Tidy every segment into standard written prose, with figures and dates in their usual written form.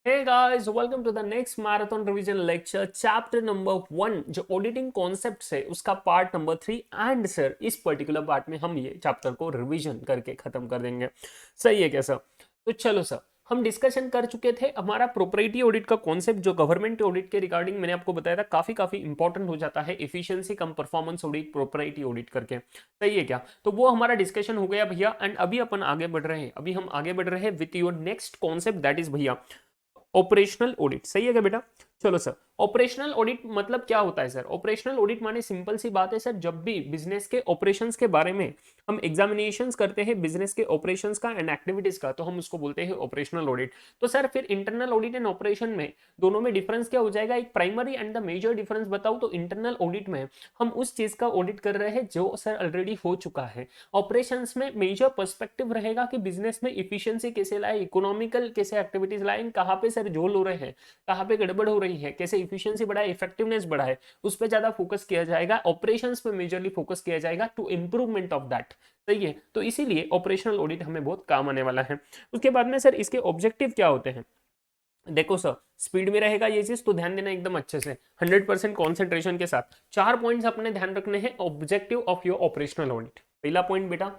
Hey guys, welcome to the next marathon revision lecture, chapter number 1 जो auditing concept है उसका part number 3 and sir इस particular part में हम ये चैप्टर को रिवीजन करके खत्म कर देंगे। सही है क्या सर? तो चलो सर, हम डिस्कशन कर चुके थे हमारा प्रोपराइटी ऑडिट का कॉन्सेप्ट जो गवर्नमेंट ऑडिट के रिगार्डिंग मैंने आपको बताया था, काफी काफी इंपॉर्टेंट हो जाता है एफिशिएंसी कम परफॉर्मेंस ऑडिट प्रोपराइटी ऑडिट करके। सही है क्या? तो वो हमारा डिस्कशन हो गया भैया एंड अभी अपन आगे बढ़ रहे हैं। अभी हम आगे बढ़ रहे हैं with your next concept that is भैया ऑपरेशनल ऑडिट। सही है क्या बेटा? चलो सर, ऑपरेशनल ऑडिट मतलब क्या होता है सर? ऑपरेशनल ऑडिट माने सिंपल सी बात है सर, जब भी बिजनेस के ऑपरेशंस के बारे में हम एग्जामिनेशंस करते हैं बिजनेस के ऑपरेशंस का एंड एक्टिविटीज का, तो हम उसको बोलते हैं ऑपरेशनल ऑडिट। तो सर फिर इंटरनल ऑडिट एंड ऑपरेशन में दोनों में डिफरेंस क्या हो जाएगा? एक primary and the major difference बताऊं तो इंटरनल ऑडिट में हम उस चीज का ऑडिट कर रहे हैं जो सर ऑलरेडी हो चुका है। ऑपरेशंस में मेजर पर्सपेक्टिव रहेगा कि बिजनेस में इफिशियंसी कैसे लाए, इकोनॉमिकल कैसे एक्टिविटीज लाए, कहाँ पे सर झोल हो रहे हैं, कहाँ पे गड़बड़ हो रही है, कैसे इफिशियंसी बढ़ाए, इफेक्टिवनेस बढ़ाए, उस पर ज्यादा फोकस किया जाएगा। ऑपरेशंस पे मेजरली फोकस किया जाएगा टू इंप्रूवमेंट ऑफ दैट। सही है, तो इसीलिए ऑपरेशनल ऑडिट हमें बहुत काम आने वाला है। उसके बाद में सर इसके ऑब्जेक्टिव क्या होते हैं? देखो सर, स्पीड में रहेगा ये चीज तो ध्यान देना एकदम अच्छे से, 100% कॉन्सेंट्रेशन के साथ। 4 पॉइंट्स अपने ध्यान रखने हैं objective of your operational audit. पहला पॉइंट बेटा,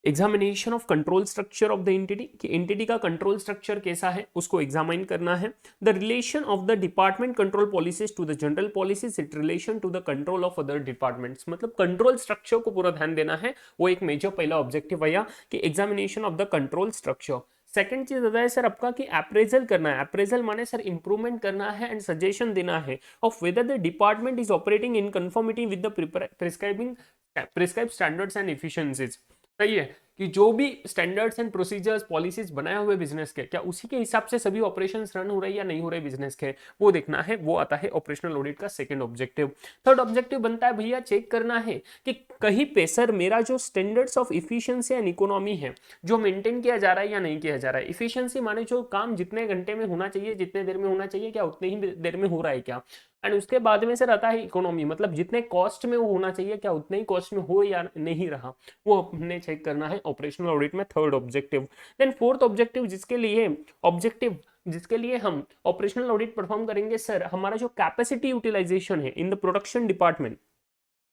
examination of control structure of the entity, कि एंटिटी का कंट्रोल स्ट्रक्चर कैसा है उसको एग्जामाइन करना है। The relation of the department control policies to the general policies, it relation to the control of other departments, मतलब control structure को पूरा ध्यान देना है। वो एक मेजर पहला ऑब्जेक्टिव भैया कि examination of the control structure. Second चीज होता है सर आपका कि अप्रेजल करना है। अप्रेजल माने सर इंप्रूवमेंट करना है एंड सजेशन देना है of whether the department is operating in conformity with the prescribe standards and efficiencies. सही है कि जो भी स्टैंडर्ड्स एंड प्रोसीजर्स पॉलिसीज बनाए हुए बिजनेस के, क्या उसी के हिसाब से सभी ऑपरेशंस रन हो रहे हैं या नहीं हो रहे बिजनेस के, वो देखना है। वो आता है ऑपरेशनल ऑडिट का सेकंड ऑब्जेक्टिव। थर्ड ऑब्जेक्टिव बनता है भैया चेक करना है कि कहीं पे सर मेरा जो standards of efficiency and economy है जो मेंटेन किया जा रहा है या नहीं किया जा रहा है। इफिशिएंसी माने जो काम जितने घंटे में होना चाहिए, जितने देर में होना चाहिए, क्या उतने ही देर में हो रहा है क्या। एंड उसके बाद में सर आता है इकोनॉमी, मतलब जितने कॉस्ट में वो होना चाहिए क्या उतने ही कॉस्ट में हो या नहीं रहा, वो हमने चेक करना है ऑपरेशनल ऑडिट में, third objective. Then fourth objective जिसके लिए हम ऑपरेशनल ऑडिट परफॉर्म करेंगे सर, हमारा जो कैपेसिटी यूटिलाइजेशन है in the production department,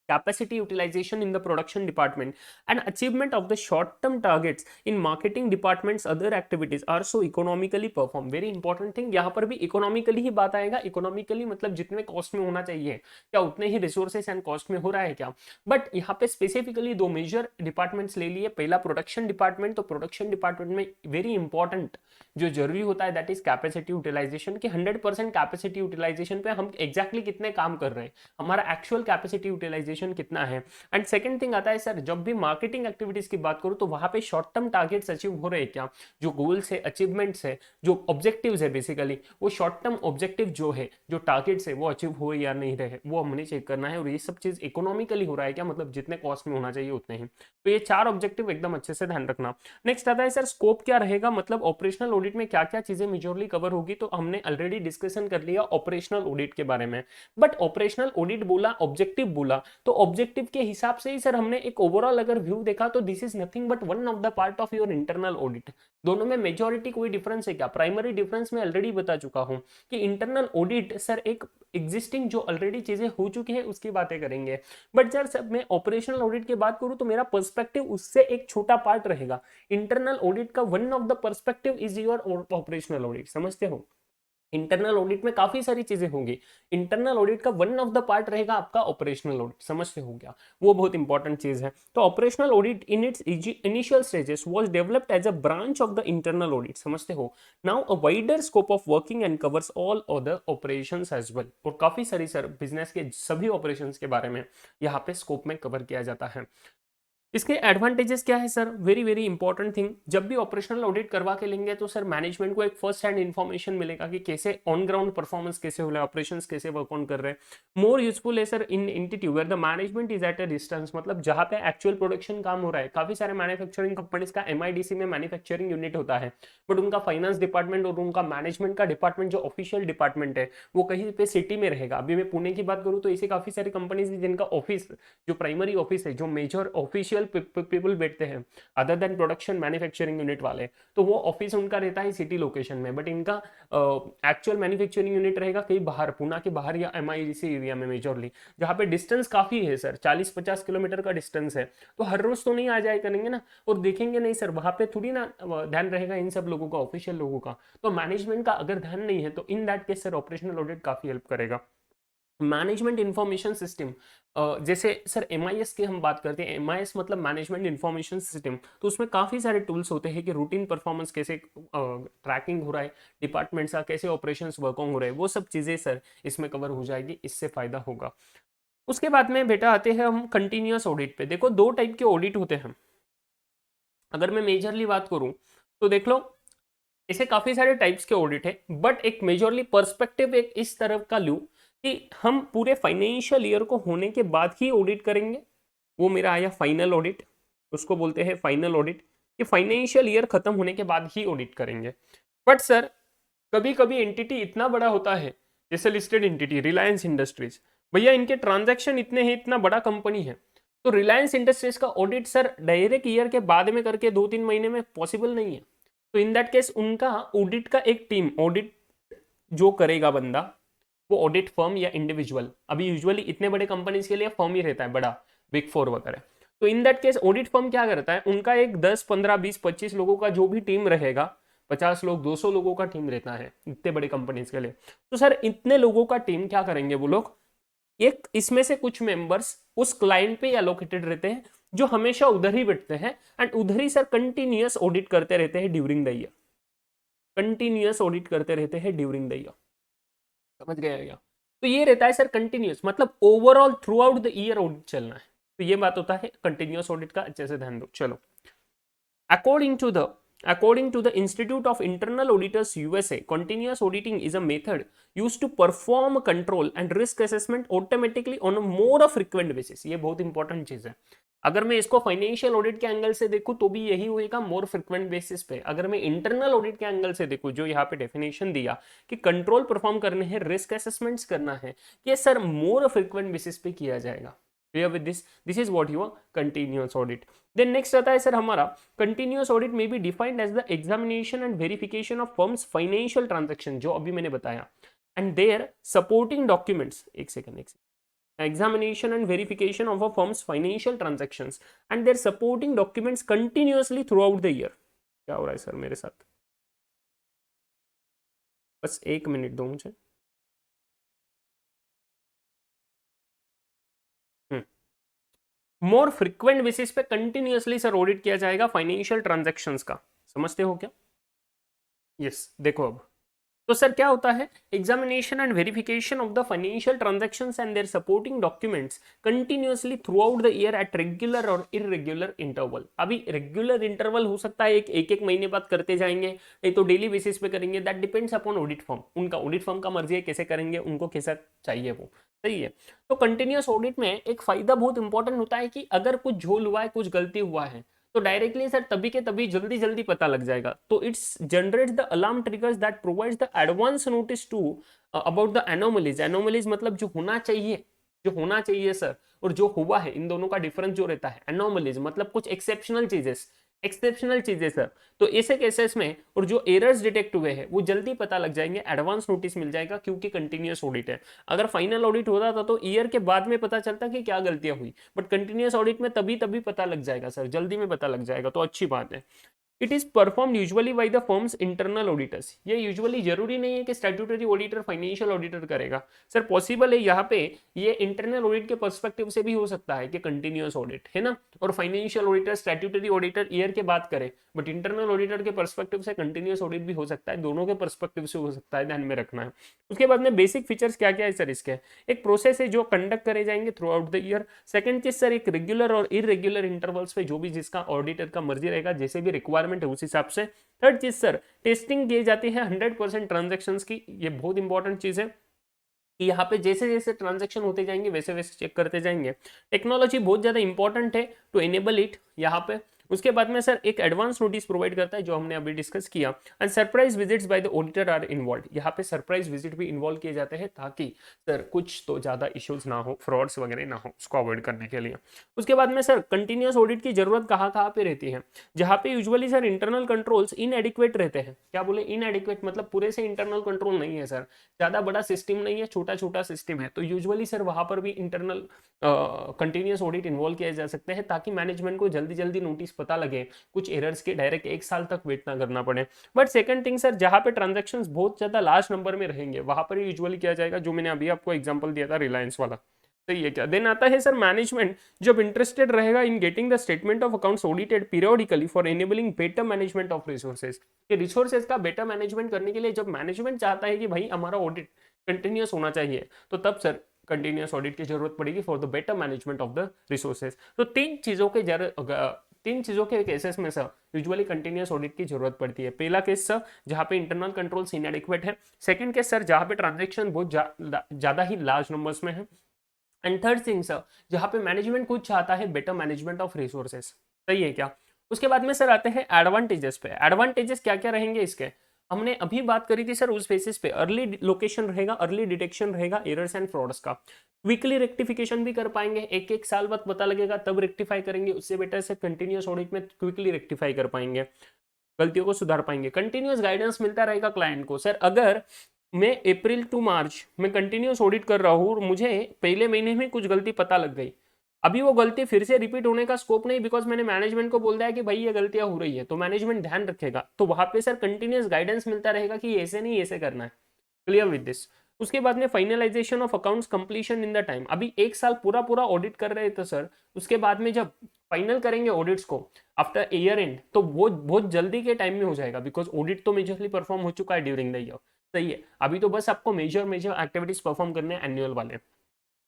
capacity utilization in the production department and achievement of the short term targets in marketing departments other activities are so economically performed। very important thing, यहाँ पर भी economically ही बात आएगा। Economically मतलब जितने cost में होना चाहिए क्या उतने ही रिसोर्सेस एंड कॉस्ट में हो रहा है क्या। बट यहाँ पे स्पेसिफिकली दो मेजर डिपार्टमेंट्स ले लिए। पहला प्रोडक्शन डिपार्टमेंट, तो प्रोडक्शन डिपार्टमेंट में वेरी इंपॉर्टेंट जो जरूरी होता है दैट इज कैपेसिटी यूटिलाइजेशन, कि 100% कैपेसिटी यूटिलाइजेशन पे हम एग्जैक्टली कितने काम कर रहे हैं, हमारा एक्चुअल कैपेसिटी यूटिलाइजेशन कितना है। एंड सेकंड थिंग आता है सर, जब भी मार्केटिंग एक्टिविटीज की बात करूं तो वहां पे शॉर्ट टर्म टारगेट्स अचीव हो रहे हैं क्या, जो गोल्स है, अचीवमेंट्स है, जो ऑब्जेक्टिव्स है, बेसिकली वो शॉर्ट टर्म ऑब्जेक्टिव जो है, जो टारगेट्स है वो अचीव हो या नहीं रहे, वो हमने चेक करना है। और ये सब चीज इकोनॉमिकली हो रहा है क्या, मतलब जितने कॉस्ट में होना चाहिए उतने ही। तो ये 4 ऑब्जेक्टिव एकदम अच्छे से ध्यान रखना। नेक्स्ट आता है सर स्कोप क्या रहेगा, मतलब ऑपरेशनल ऑडिट में क्या क्या चीजें मेजरली कवर होगी। तो हमने ऑलरेडी डिस्कशन कर लिया ऑपरेशनल ऑडिट के बारे में। बट ऑपरेशनल ऑडिट बोला, ऑब्जेक्टिव बोला, तो ऑब्जेक्टिव के हिसाब से ही सर हमने एक ओवरऑल अगर व्यू देखा तो this is nothing but one of the part of your internal audit. दोनों में मेजॉरिटी कोई डिफरेंस है क्या? प्राइमरी डिफरेंस में ऑलरेडी बता चुका हूं कि इंटरनल ऑडिट सर एक एग्जिस्टिंग जो ऑलरेडी चीजें हो चुकी है उसकी बातें करेंगे। बट सर मैं ऑपरेशनल ऑडिट की बात करूं तो मेरा पर्सपेक्टिव उससे एक छोटा पार्ट रहेगा। इंटरनल ऑडिट का one of the perspective is your operational audit, समझते हो। इंटरनल ऑडिट में काफी सारी चीजें होंगी, इंटरनल ऑडिट का वन ऑफ द पार्ट रहेगा आपका ऑपरेशनल ऑडिट, समझते हो गया, वो बहुत इंपॉर्टेंट चीज है। तो operational audit in its initial stages was developed as a branch of the internal audit, समझते हो। Now a wider scope of working and covers all other operations as well, और काफी सारी सर बिजनेस के सभी ऑपरेशंस के बारे में यहाँ पे स्कोप में कवर किया जाता है। इसके एडवांटेजेस क्या है sir, very very important thing, जब भी ऑपरेशनल ऑडिट करवा के लेंगे तो सर मैनेजमेंट को एक फर्स्ट हैंड इन्फॉर्मेशन मिलेगा कि कैसे ऑन ग्राउंड परफॉर्मेंस कैसे हो रहा है, ऑपरेशंस कैसे वर्क ऑन कर रहे हैं। मोर यूजफुल है sir in entity where the management is at a distance, मतलब जहां पे एक्चुअल प्रोडक्शन काम हो रहा है। काफी सारे मैन्युफैक्चरिंग कंपनीज का एमआईडीसी में मैन्युफैक्चरिंग यूनिट होता है, बट उनका फाइनेंस डिपार्टमेंट और उनका मैनेजमेंट का डिपार्टमेंट जो ऑफिशियल डिपार्टमेंट है वो कहीं पे सिटी में रहेगा। अभी मैं पुणे की बात करूँ तो ऐसी काफी सारी कंपनीज जिनका ऑफिस जो प्राइमरी ऑफिस है, जो मेजर ऑफिशियल ऑफिशियल पीपल बैठते हैं other than production manufacturing unit वाले, तो वो ऑफिस उनका रहता है सिटी लोकेशन में, बट इनका एक्चुअल मैन्युफैक्चरिंग यूनिट रहेगा कहीं बाहर, पुणे के बाहर या MIDC एरिया में मेजरली, जहाँ पे डिस्टेंस काफी है सर, 40-50 किलोमीटर का डिस्टेंस है। तो हर रोज तो नहीं आ जाए करेंगे ना, और देखेंगे नहीं सर, वहां पे थोड़ी ना ध्यान रहेगा इन सब लोगों का, ऑफिशियल लोगों का। तो मैनेजमेंट का अगर ध्यान नहीं है तो in that case sir operational audit काफी हेल्प करेगा। मैनेजमेंट इंफॉर्मेशन सिस्टम, जैसे सर MIS की हम बात करते हैं, MIS मतलब मैनेजमेंट इंफॉर्मेशन सिस्टम, तो उसमें काफ़ी सारे टूल्स होते हैं कि रूटीन परफॉर्मेंस कैसे ट्रैकिंग हो रहा है, डिपार्टमेंट्स का कैसे ऑपरेशंस वर्किंग हो रहे हैं, वो सब चीज़ें सर इसमें कवर हो जाएगी, इससे फायदा होगा। उसके बाद में बेटा आते हैं हम कंटिन्यूअस ऑडिट पे। देखो दो टाइप के ऑडिट होते हैं, अगर मैं मेजरली बात करूं तो देख लो, ऐसे काफी सारे टाइप्स के ऑडिट है, बट एक मेजरली पर्सपेक्टिव एक इस तरफ का लूं कि हम पूरे फाइनेंशियल ईयर को होने के बाद ही ऑडिट करेंगे, वो मेरा आया फाइनल ऑडिट, उसको बोलते हैं फाइनल ऑडिट, कि फाइनेंशियल ईयर खत्म होने के बाद ही ऑडिट करेंगे। बट सर कभी कभी एंटिटी इतना बड़ा होता है, जैसे लिस्टेड एंटिटी रिलायंस इंडस्ट्रीज, भैया इनके ट्रांजैक्शन इतने हैं, इतना बड़ा कंपनी है, तो रिलायंस इंडस्ट्रीज का ऑडिट सर डायरेक्ट ईयर के बाद में करके 2-3 महीने में पॉसिबल नहीं है। तो इन दैट केस उनका ऑडिट का एक टीम, ऑडिट जो करेगा बंदा, वो ऑडिट फर्म या इंडिविजुअल, अभी यूजुअली इतने बड़े कंपनीज के लिए फर्म ही रहता है बड़ा, बिग 4 वगैरह, तो in that case audit firm क्या करता है, उनका एक 10, 15, 20, 25 लोगों का जो भी टीम रहेगा, 50 लोग 200 लोगों का टीम रहता है इतने बड़े कंपनीज के लिए, तो सर इतने लोगों का टीम क्या करेंगे वो लोग, एक इसमें से कुछ मेंबर्स उस क्लाइंट पे एलोकेटेड रहते हैं जो हमेशा उधर ही बैठते हैं, एंड उधर ही सर कंटिन्यूअस ऑडिट करते रहते हैं during the year, continuous audit करते रहते हैं ड्यूरिंग द ईयर, समझ गए क्या? तो ये रहता है सर कंटिन्यूअस, मतलब overall through out the year audit चलना है, तो ये बात होता है कंटिन्यूअस ऑडिट का, अच्छे से ध्यान दो। चलो, according to the according to the Institute of Internal Auditors USA, continuous auditing is a method used to perform control and risk assessment automatically on a more frequent basis। ये बहुत important चीज है, अगर मैं इसको फाइनेंशियल ऑडिट के angle से देखूं तो भी यही होएगा मोर फ्रिक्वेंट बेसिस पे, अगर मैं इंटरनल ऑडिट के एंगल से देखूं, जो यहाँ पे डेफिनेशन दिया कि कंट्रोल परफॉर्म करने हैं, रिस्क असेसमेंट्स करना है, ये सर मोर फ्रिक्वेंट बेसिस पे किया जाएगा। Clear with this? This is what your continuous audit. Then next आता है सर हमारा continuous audit may be defined as the examination and verification of firm's financial transaction, जो अभी मैंने बताया, and their supporting documents, एक second, examination and verification of a firm's financial transactions and their supporting documents continuously throughout the year। क्या हो रहा है sir मेरे साथ, बस 1 मिनट दो मुझे। मोर फ्रिक्वेंट बेसिस पे कंटिन्यूअसली सर ऑडिट किया जाएगा फाइनेंशियल ट्रांजैक्शंस का, समझते हो क्या? यस, देखो अब तो सर क्या होता है, examination and verification of the financial transactions and their supporting documents continuously throughout the year at regular और इरेगुलर इंटरवल। अभी रेगुलर इंटरवल हो सकता है एक महीने बाद करते जाएंगे, नहीं तो डेली बेसिस पे करेंगे, that depends upon audit firm, उनका ऑडिट फर्म का मर्जी है कैसे करेंगे, उनको कैसा चाहिए वो, सही है। तो कंटिन्यूअस ऑडिट में एक फायदा बहुत इंपॉर्टेंट होता है कि अगर कुछ झोल हुआ है, कुछ गलती हुआ है, तो डायरेक्टली सर तभी के तभी जल्दी जल्दी पता लग जाएगा। तो its generates the alarm triggers that provides the advance notice to about the anomalies. Anomalies मतलब जो होना चाहिए, जो होना चाहिए सर, और जो हुआ है, इन दोनों का डिफरेंस जो रहता है। एनोमलीज मतलब कुछ एक्सेप्शनल चीजेस, एक्सेप्शनल चीजें सर, तो ऐसे केसेस में और जो एरर्स डिटेक्ट हुए हैं वो जल्दी पता लग जाएंगे, एडवांस नोटिस मिल जाएगा, क्योंकि कंटिन्यूअस ऑडिट है। अगर फाइनल ऑडिट होता था तो ईयर के बाद में पता चलता कि क्या गलतियां हुई, बट कंटिन्यूअस ऑडिट में तभी तभी पता लग जाएगा सर, जल्दी में पता लग जाएगा, तो अच्छी बात है। It is perform usually by the firms internal auditors. ये यूजुअली जरूरी नहीं है कि स्टैट्यूटरी ऑडिटर फाइनेंशियल ऑडिटर करेगा सर, पॉसिबल है यहाँ पे ये इंटरनल ऑडिट के पर्सपेक्टिव से भी हो सकता है कि कंटिन्यूअस ऑडिट है ना, और financial auditor statutory auditor year के बाद करे, बट इंटरनल ऑडिटर के पर्सपेक्टिव से कंटिन्यूअस ऑडिट भी हो सकता है, दोनों के पर्सपेक्टिव से हो सकता है, ध्यान में रखना है। उसके बाद में बेसिक फीचर्स क्या क्या है सर इसके, एक प्रोसेस है जो कंडक्ट करे जाएंगे through out the year. Second चीज सर, एक रेगुलर और इरेगुलर इंटरवल्स पे जो भी जिसका ऑडिटर का मर्जी रहेगा, जैसे भी रिक्वायरमेंट है उस हिसाब से। थर्ड चीज सर, टेस्टिंग किए जाती है 100% ट्रांजेक्शन्स की, ये बहुत इंपॉर्टेंट चीज है कि यहाँ पे जैसे जैसे ट्रांजैक्शन होते जाएंगे वैसे वैसे चेक करते जाएंगे। टेक्नोलॉजी बहुत ज़्यादा इंपॉर्टेंट है टू एनेबल इट यहाँ पे, उसके बाद में सर एक एडवांस नोटिस प्रोवाइड करता है जो हमने अभी डिस्कस किया। And surprise visits by the auditor are involve, यहाँ पे सरप्राइज विजिट भी इन्वॉल्व किए जाते हैं ताकि सर कुछ तो ज्यादा इश्यूज ना हो, फ्रॉड्स वगैरह ना हो, उसको अवॉइड करने के लिए। उसके बाद में सर कंटिन्यूअस ऑडिट की जरूरत कहाँ कहाँ पे रहती है, जहाँ पे यूजुअली सर इंटरनल कंट्रोल्स इनएडिक्वेट रहते हैं। क्या बोले इनएडिक्वेट, मतलब पूरे से इंटरनल कंट्रोल नहीं है सर, ज्यादा बड़ा सिस्टम नहीं है, छोटा छोटा सिस्टम है, तो यूजुअली सर वहां पर भी इंटरनल कंटिन्यूअस ऑडिट इन्वॉल्व किए जा सकते हैं ताकि मैनेजमेंट को जल्दी जल्दी नोटिस पता लगे, कुछ एरर्स के डायरेक्ट 1 साल तक वेट ना करना पड़े। बट सेकंड थिंग सर, जहां पे ट्रांजेक्शन्स बहुत ज्यादा लार्ज नंबर में रहेंगे वहां पर यूजुअली किया जाएगा, जो मैंने अभी आपको एग्जांपल दिया था रिलायंस वाला। सही है क्या? देन आता है सर मैनेजमेंट जब इंटरेस्टेड रहेगा in getting the statement of accounts audited periodically for enabling better management of resources. ये रिसोर्सेज का बेटर मैनेजमेंट करने के लिए जब मैनेजमेंट चाहता है कि भाई हमारा ऑडिट कंटिन्यूअस होना चाहिए, तो तब सर कंटिन्यूअस ऑडिट की जरूरत पड़ेगी for the better management of the resources. तो तीन चीजों के केसेस में सर यूजुअली कंटिन्यूअस ऑडिट की जरूरत पड़ती है। पहला केस सर जहां पे इंटरनल कंट्रोल्स इनएडिक्वेट है, सेकंड केस सर जहां पे ट्रांजैक्शन बहुत ज्यादा ही लार्ज नंबर्स में है, एंड थर्ड थिंग सर जहां पे मैनेजमेंट खुद चाहता है बेटर मैनेजमेंट ऑफ रिसोर्सेज। सही है क्या? उसके बाद में सर आते हैं एडवांटेजेस पे। एडवांटेजेस क्या क्या रहेंगे इसके, हमने अभी बात करी थी सर उस बेसिस पे, अर्ली लोकेशन रहेगा, अर्ली डिटेक्शन रहेगा एरर्स एंड फ्रॉड्स का, क्विकली रेक्टिफिकेशन भी कर पाएंगे, एक एक साल बाद पता लगेगा तब रेक्टिफाई करेंगे, उससे बेटर से कंटिन्यूअस ऑडिट में क्विकली रेक्टिफाई कर पाएंगे, गलतियों को सुधार पाएंगे। कंटिन्यूअस गाइडेंस मिलता रहेगा क्लाइंट को। सर अगर मैं अप्रैल टू मार्च में कंटिन्यूअस ऑडिट कर रहा हूँ और मुझे पहले महीने में कुछ गलती पता लग गई, अभी वो गलती फिर से रिपीट होने का स्कोप नहीं, बिकॉज मैंने मैनेजमेंट को बोल दिया कि भाई ये गलतियां हो रही है, तो मैनेजमेंट ध्यान रखेगा, तो वहां पे सर कंटिन्यूअस गाइडेंस मिलता रहेगा कि ऐसे नहीं ऐसे करना है। Clear with this? उसके बाद में finalisation of accounts completion in the time. अभी 1 साल पूरा पूरा ऑडिट कर रहे थे सर, उसके बाद में जब फाइनल करेंगे ऑडिट्स को आफ्टर ईयर एंड, तो वो बहुत जल्दी के टाइम में हो जाएगा, बिकॉज ऑडिट तो मेजरली परफॉर्म हो चुका है ड्यूरिंग द ईयर। सही है, अभी तो बस आपको मेजर मेजर एक्टिविटीज परफॉर्म करने हैं एनुअल वाले।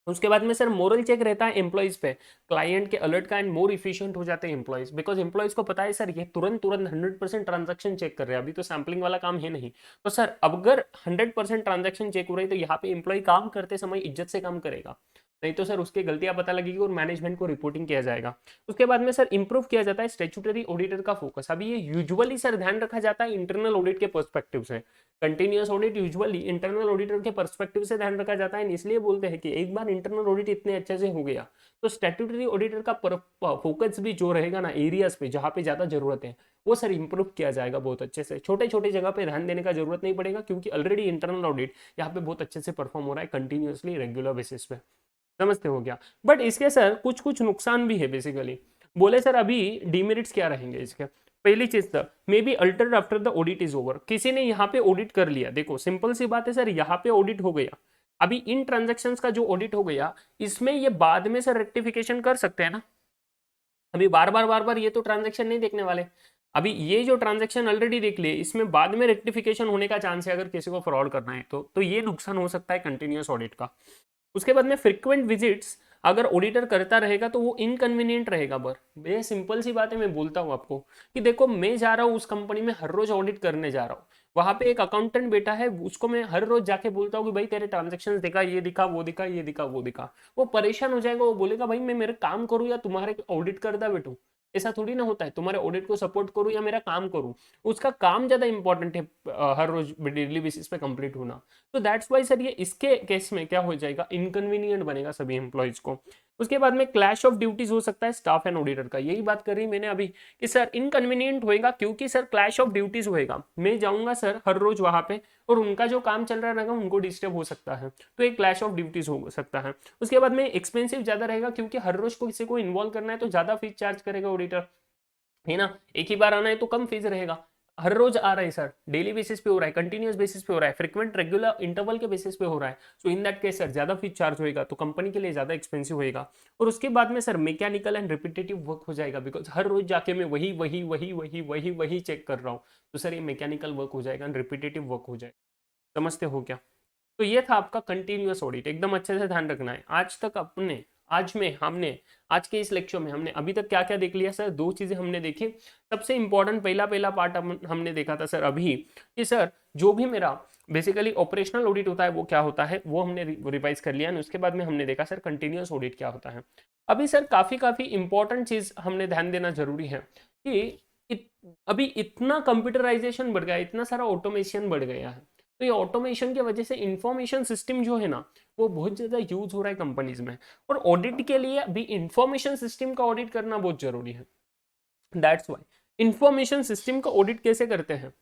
उसके बाद में सर मोरल चेक रहता है एम्प्लॉइज पे, क्लाइंट के अलर्ट का एंड मोर इफिशिएंट हो जाते हैं एम्प्लॉइज, बिकॉज एम्प्लॉइज को पता है सर ये तुरंत तुरंत 100% ट्रांजैक्शन चेक कर रहे हैं, अभी तो सैम्पलिंग वाला काम है नहीं, तो सर अगर 100% ट्रांजैक्शन चेक हो रही है तो यहाँ पे एम्प्लॉय काम करते समय इज्जत से काम करेगा, नहीं तो सर उसकी गलतियां पता लगेगी और मैनेजमेंट को रिपोर्टिंग किया जाएगा। उसके बाद में सर इंप्रूव किया जाता है स्टैट्यूटरी ऑडिटर का फोकस। अभी ये यूजुअली सर ध्यान रखा जाता है इंटरनल ऑडिट के पर्सपेक्टिव से, continuous audit usually internal auditor के पर्सपेक्टिव से ध्यान रखा जाता है, इसलिए बोलते हैं कि एक बार इंटरनल ऑडिट इतने अच्छे से हो गया तो स्टैट्यूटरी ऑडिटर का फोकस भी जो रहेगा ना एरियाज पे जहाँ पे ज्यादा जरूरत है वो सर इंप्रूव किया जाएगा बहुत अच्छे से। छोटे छोटे जगह पे ध्यान देने का जरूरत नहीं पड़ेगा क्योंकि ऑलरेडी इंटरनल ऑडिट यहाँ पे बहुत अच्छे से परफॉर्म हो रहा है कंटिन्यूअसली रेगुलर बेसिस पे। समझते हो क्या? बट इसके सर कुछ कुछ नुकसान भी है बेसिकली। बोले सर अभी डीमेरिट्स क्या रहेंगे इसके, पहली चीज sir may be altered after the audit is over. किसी ने यहाँ पे ऑडिट कर लिया, देखो सिंपल सी बात है सर, यहाँ पे ऑडिट हो गया, अभी इन ट्रांजेक्शन्स का जो ऑडिट हो गया इसमें ये बाद में सर रेक्टिफिकेशन कर सकते हैं ना, अभी बार बार ये तो ट्रांजेक्शन नहीं देखने वाले, अभी ये जो ट्रांजेक्शन ऑलरेडी देख लिए इसमें बाद में रेक्टिफिकेशन होने का चांस है अगर किसी को फ्रॉड करना है तो ये नुकसान हो सकता है कंटिन्यूअस ऑडिट का। उसके बाद में फ्रीक्वेंट विजिट्स अगर ऑडिटर करता रहेगा तो वो इनकन्वीनियंट रहेगा। ये सिंपल सी बात है, मैं बोलता हूँ आपको कि देखो मैं जा रहा हूँ उस कंपनी में हर रोज ऑडिट करने जा रहा हूँ, वहां पे एक अकाउंटेंट बैठा है, उसको मैं हर रोज जाके बोलता हूँ कि भाई तेरे ट्रांजेक्शन दिखा, ये दिखा वो दिखा ये दिखा वो दिखा, वो परेशान हो जाएगा, वो बोलेगा भाई मैं मेरे काम करूँ या तुम्हारे ऑडिट करता बैठूं, ऐसा थोड़ी ना होता है, तुम्हारे ऑडिट को सपोर्ट करूँ या मेरा काम करूँ, उसका काम ज्यादा इंपॉर्टेंट है हर रोज डेली बेसिस पे कंप्लीट होना। तो दैट्स वाई सर ये इसके केस में क्या हो जाएगा, इनकन्वीनियंट बनेगा सभी एम्प्लॉयज को। उसके बाद में क्लैश ऑफ ड्यूटीज हो सकता है स्टाफ एंड ऑडिटर का, यही बात कर रही मैंने अभी कि सर इनकन्वीनियंट होएगा क्योंकि सर क्लैश ऑफ ड्यूटीज होएगा, मैं जाऊंगा सर हर रोज वहां पे और उनका जो काम चल रहा रहेगा उनको डिस्टर्ब हो सकता है, तो एक क्लैश ऑफ ड्यूटीज हो सकता है। उसके बाद में एक्सपेंसिव ज्यादा रहेगा क्योंकि हर रोज को किसी को इन्वॉल्व करना है तो ज्यादा फीस चार्ज करेगा ऑडिटर, है ना, एक ही बार आना है तो कम फीस रहेगा, हर रोज आ रहा है सर, डेली बेसिस पे हो रहा है, कंटिन्यूअस बेसिस पे हो रहा है, फ्रीक्वेंट रेगुलर इंटरवल के बेसिस पे हो रहा है, सो इन दैट केस सर ज्यादा फीस चार्ज होएगा तो कंपनी के लिए ज्यादा एक्सपेंसिव होएगा। और उसके बाद में sir mechanical and repetitive work हो जाएगा, बिकॉज हर रोज जाके मैं वही वही वही वही वही वही चेक कर रहा हूँ, तो सर ये मैकेनिकल वर्क हो जाएगा एंड रिपीटेटिव वर्क हो जाएगा। समझते हो क्या? तो ये था आपका कंटिन्यूअस ऑडिट, एकदम अच्छे से ध्यान रखना है। आज के इस लेक्चर में हमने अभी तक क्या क्या देख लिया सर, दो चीजें हमने देखी। सबसे इंपॉर्टेंट पहला पार्ट हमने देखा था सर अभी कि सर जो भी मेरा बेसिकली ऑपरेशनल ऑडिट होता है वो क्या होता है वो हमने रिवाइज कर लिया, उसके बाद में हमने देखा सर कंटिन्यूअस ऑडिट क्या होता है। अभी सर काफी काफी इंपॉर्टेंट चीज हमने ध्यान देना जरूरी है कि अभी इतना कंप्यूटराइजेशन बढ़ गया, इतना सारा ऑटोमेशन बढ़ गया है, तो ये ऑटोमेशन की वजह से इंफॉर्मेशन सिस्टम जो है ना वो बहुत ज्यादा यूज हो रहा है कंपनीज में, और ऑडिट के लिए अभी इंफॉर्मेशन सिस्टम का ऑडिट करना बहुत जरूरी है। दैट्स वाई इंफॉर्मेशन सिस्टम का ऑडिट कैसे करते हैं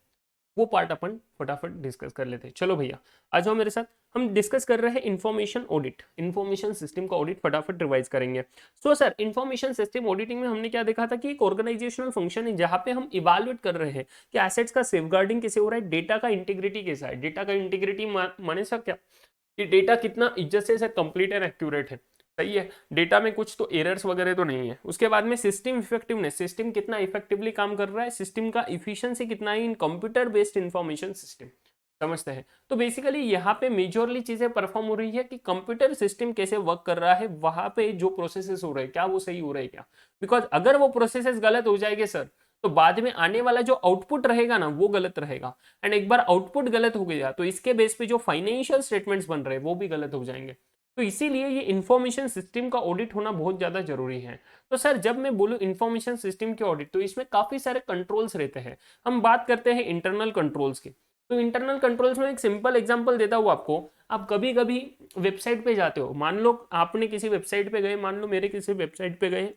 वो पार्ट अपन फटाफट डिस्कस कर लेते हैं। चलो भैया आ जाओ मेरे साथ, हम डिस्कस कर रहे हैं इंफॉर्मेशन ऑडिट, इंफॉर्मेशन सिस्टम का ऑडिट फटाफट रिवाइज करेंगे। So sir information system auditing में हमने क्या देखा था कि एक ऑर्गेनाइजेशनल फंक्शन है जहां पे हम इवैल्यूएट कर रहे हैं कि एसेट्स का सेफगार्डिंग कैसे हो रहा है, डेटा का इंटीग्रिटी कैसा है। डेटा का इंटीग्रिटी माने सर क्या कि डेटा कितना इज्जत से सर कंप्लीट एंड एक्यूरेट है, सही है, डेटा में कुछ तो एरर्स वगैरह तो नहीं है। उसके बाद में सिस्टम इफेक्टिवनेस, सिस्टम कितना इफेक्टिवली काम कर रहा है, सिस्टम का इफिशिएंसी कितना है इन कंप्यूटर बेस्ड इंफॉर्मेशन सिस्टम, समझते हैं। तो बेसिकली यहाँ पे मेजरली चीजें परफॉर्म हो रही है कि कंप्यूटर सिस्टम कैसे वर्क कर रहा है, वहां पे जो प्रोसेसेस हो रहे हैं क्या वो सही हो रहे हैं क्या, बिकॉज अगर वो प्रोसेसेस गलत हो जाएंगे सर तो बाद में आने वाला जो आउटपुट रहेगा ना वो गलत रहेगा, एंड एक बार आउटपुट गलत हो गया तो इसके बेस पे जो फाइनेंशियल स्टेटमेंट्स बन रहे हैं वो भी गलत हो जाएंगे। तो इसीलिए ये इंफॉर्मेशन सिस्टम का ऑडिट होना बहुत ज्यादा जरूरी है। तो सर जब मैं बोलूं इंफॉर्मेशन सिस्टम के ऑडिट तो इसमें काफी सारे कंट्रोल्स रहते हैं। हम बात करते हैं इंटरनल कंट्रोल्स की, तो इंटरनल कंट्रोल्स में एक सिंपल एग्जांपल देता हूं आपको। आप कभी कभी वेबसाइट पे जाते हो, मान लो आपने किसी वेबसाइट पे गए, मान लो मेरे किसी वेबसाइट पे गए,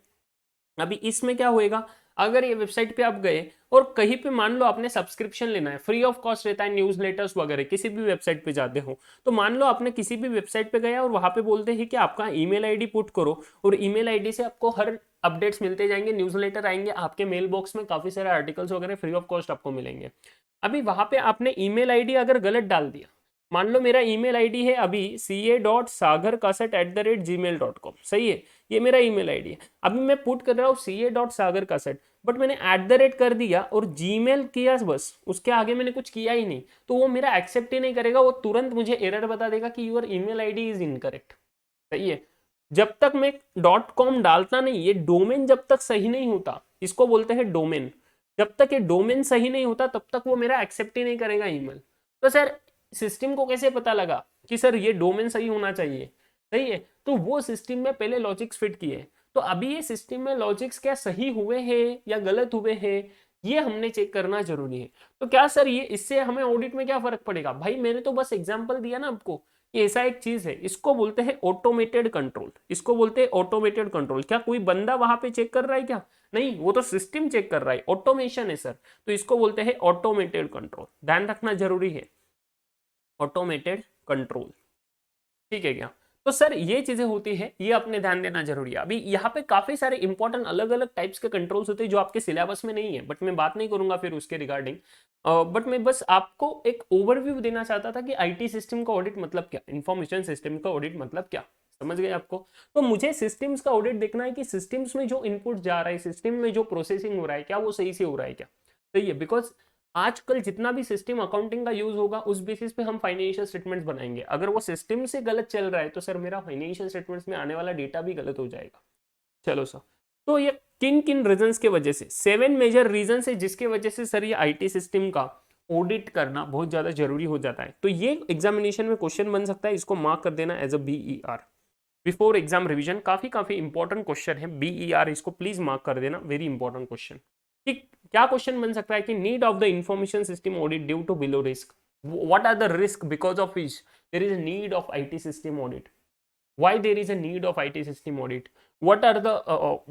अभी इसमें क्या होएगा, अगर ये वेबसाइट पे आप गए और कहीं पे मान लो आपने सब्सक्रिप्शन लेना है, फ्री ऑफ कॉस्ट रहता है न्यूज लेटर्स वगैरह, किसी भी वेबसाइट पे जाते हो तो मान लो आपने किसी भी वेबसाइट पे गया और वहां पे बोलते हैं कि आपका ईमेल आईडी पुट करो, और ईमेल आईडी से आपको हर अपडेट्स मिलते जाएंगे, न्यूज लेटर आएंगे आपके मेल बॉक्स में, काफी सारे आर्टिकल्स वगैरह फ्री ऑफ कॉस्ट आपको मिलेंगे। अभी वहां पे आपने ईमेल आईडी अगर गलत डाल दिया, मान लो मेरा ईमेल आईडी है अभी ca.sagarkaset@gmail.com, सही है, ये मेरा ईमेल आईडी है। अभी मैं पुट कर रहा हूँ ca.sagarkaset, बट मैंने कर दिया और जीमेल किया बस, उसके आगे मैंने कुछ किया ही नहीं, तो वो मेरा एक्सेप्ट ही नहीं करेगा, वो तुरंत मुझे एरर बता देगा कि your email ID is incorrect, सही है। जब तक मैं .com डालता नहीं, ये डोमेन जब तक सही नहीं होता, इसको बोलते हैं डोमेन, जब तक ये डोमेन सही नहीं होता तब तक वो मेरा एक्सेप्ट ही नहीं करेगा ईमेल। तो सर सिस्टम को कैसे पता लगा कि सर ये डोमेन सही होना चाहिए, सही है, तो वो सिस्टम में पहले लॉजिक्स फिट किए, तो अभी ये सिस्टम में लॉजिक्स क्या सही हुए हैं या गलत हुए हैं ये हमने चेक करना जरूरी है। तो क्या सर ये इससे हमें ऑडिट में क्या फर्क पड़ेगा, भाई मैंने तो बस एग्जांपल दिया ना आपको कि ऐसा एक चीज है, इसको बोलते हैं ऑटोमेटेड कंट्रोल, इसको बोलते हैं ऑटोमेटेड कंट्रोल। क्या कोई बंदा वहां पे चेक कर रहा है क्या, नहीं, वो तो सिस्टम चेक कर रहा है, ऑटोमेशन है सर, तो इसको बोलते हैं ऑटोमेटेड कंट्रोल, ध्यान रखना जरूरी है, ऑटोमेटेड कंट्रोल, ठीक है क्या। तो सर ये चीजें होती है, ये अपने ध्यान देना जरूरी है। अभी यहाँ पे काफी सारे इंपॉर्टेंट अलग अलग टाइप्स के कंट्रोल्स होते हैं जो आपके सिलेबस में नहीं है, बट मैं बात नहीं करूंगा फिर उसके रिगार्डिंग, बट मैं बस आपको एक ओवरव्यू देना चाहता था कि आईटी सिस्टम का ऑडिट मतलब क्या, इंफॉर्मेशन सिस्टम का ऑडिट मतलब क्या, समझ गए आपको। तो मुझे सिस्टम्स का ऑडिट देखना है कि सिस्टम्स में जो इनपुट जा रहा है, सिस्टम में जो प्रोसेसिंग हो रहा है क्या वो सही से हो रहा है क्या, सही है, बिकॉज आजकल जितना भी सिस्टम अकाउंटिंग का यूज होगा उस बेसिस पे हम फाइनेंशियल स्टेटमेंट्स बनाएंगे, अगर वो सिस्टम से गलत चल रहा है तो सर मेरा फाइनेंशियल स्टेटमेंट्स में आने वाला डेटा भी गलत हो जाएगा। चलो सर, तो ये किन किन रीजंस के वजह से, 7 मेजर रीजन है जिसके वजह से सर ये आईटी सिस्टम का ऑडिट करना बहुत ज्यादा जरूरी हो जाता है। तो ये एग्जामिनेशन में क्वेश्चन बन सकता है, इसको मार्क कर देना as a BER before exam revision, काफी काफी इंपॉर्टेंट क्वेश्चन है BER, इसको प्लीज मार्क कर देना, वेरी इंपॉर्टेंट क्वेश्चन। क्या क्वेश्चन बन सकता है कि need of the information system audit due to below risk, what are the risk because of which there is a need of IT system audit, why there is a need of IT system audit, what are the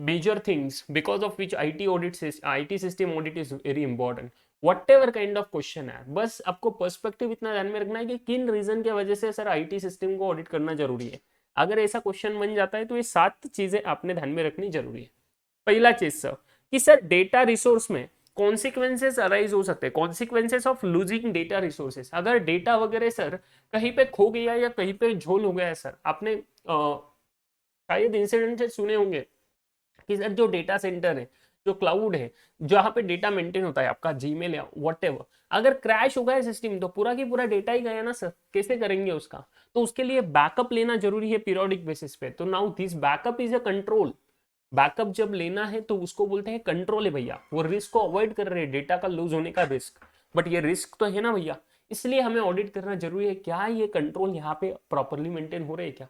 major things because of which IT system audit is very important, whatever kind of question है, बस आपको perspective इतना ध्यान में रखना है कि किन रीजन की वजह से सर आईटी सिस्टम को ऑडिट करना जरूरी है। अगर ऐसा क्वेश्चन बन जाता है तो ये 7 चीजें आपने ध्यान में रखनी जरूरी है। पहला चीज सर कि सर डेटा रिसोर्स में कॉन्सिक्वेंसेस अराइज हो सकते हैं, consequences of losing data resources, अगर डेटा वगैरह सर कहीं पे खो गया या कहीं पे झोल हो गया है सर, आपने शायद इंसिडेंट से सुने होंगे कि सर जो डेटा सेंटर है, जो क्लाउड है, जहां पे डेटा मेंटेन होता है आपका जीमेल या व्हाटएवर, अगर क्रैश हो गया सिस्टम तो पूरा की पूरा डेटा ही गया ना सर, कैसे करेंगे उसका, तो उसके लिए बैकअप लेना जरूरी है पीरियोडिक बेसिस पे। तो now this backup is a control, backup जब लेना है तो उसको बोलते हैं कंट्रोल है भैया, वो रिस्क को अवॉइड कर रहे हैं, डेटा का लूज होने का रिस्क, बट ये रिस्क तो है ना भैया, इसलिए हमें ऑडिट करना जरूरी है, क्या ये कंट्रोल यहाँ पे प्रॉपरली मेंटेन हो रहे हैं क्या।